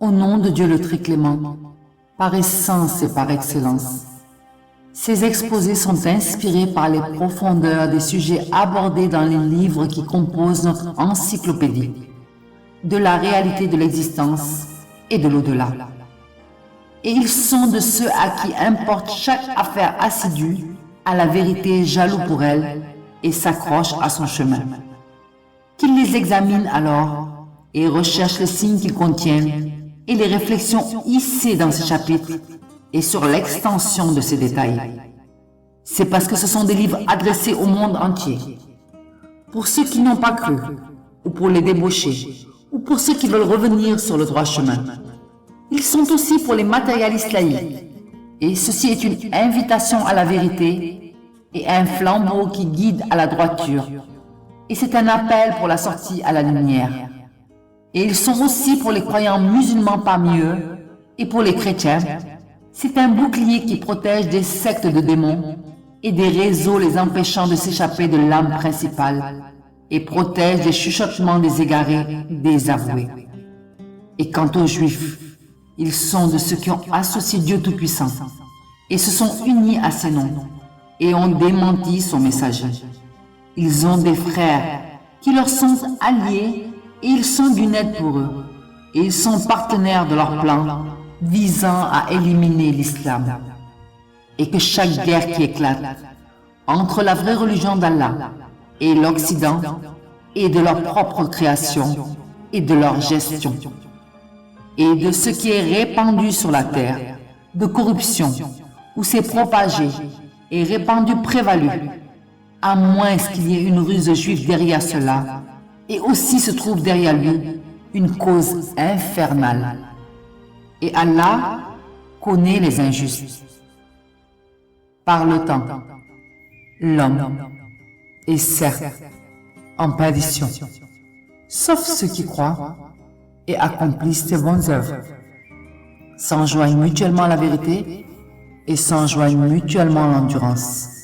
Au nom de Dieu le très clément, par essence et par excellence. Ces exposés sont inspirés par les profondeurs des sujets abordés dans les livres qui composent notre encyclopédie, de la réalité de l'existence et de l'au-delà. Et ils sont de ceux à qui importe chaque affaire assidue à la vérité, jaloux pour elle, et s'accroche à son chemin. Qu'ils les examinent alors et recherchent les signes qu'ils contiennent et les réflexions hissées dans ces chapitres et sur l'extension de ces détails. C'est parce que ce sont des livres adressés au monde entier. Pour ceux qui n'ont pas cru, ou pour les débauchés, ou pour ceux qui veulent revenir sur le droit chemin. Ils sont aussi pour les matérialistes laïcs. Et ceci est une invitation à la vérité et un flambeau qui guide à la droiture. Et c'est un appel pour la sortie à la lumière. Et ils sont aussi pour les croyants musulmans parmi eux et pour les chrétiens. C'est un bouclier qui protège des sectes de démons et des réseaux les empêchant de s'échapper de l'âme principale et protège des chuchotements des égarés, désavoués. Et quant aux Juifs, ils sont de ceux qui ont associé Dieu Tout-Puissant et se sont unis à ses noms et ont démenti son messager. Ils ont des frères qui leur sont alliés et ils sont d'une aide pour eux. Et ils sont partenaires de leur plan visant à éliminer l'islam. Et que chaque guerre qui éclate entre la vraie religion d'Allah et l'Occident est de leur propre création et de leur gestion. Et de ce qui est répandu sur la terre, de corruption, où c'est propagé et répandu prévalu, à moins qu'il y ait une ruse juive derrière cela, et aussi se trouve derrière lui une cause infernale. Et Allah connaît les injustes. Par le temps, l'homme est certes en perdition, sauf ceux qui croient et accomplissent ses bonnes œuvres, s'enjoignent mutuellement à la vérité et s'enjoignent mutuellement à l'endurance.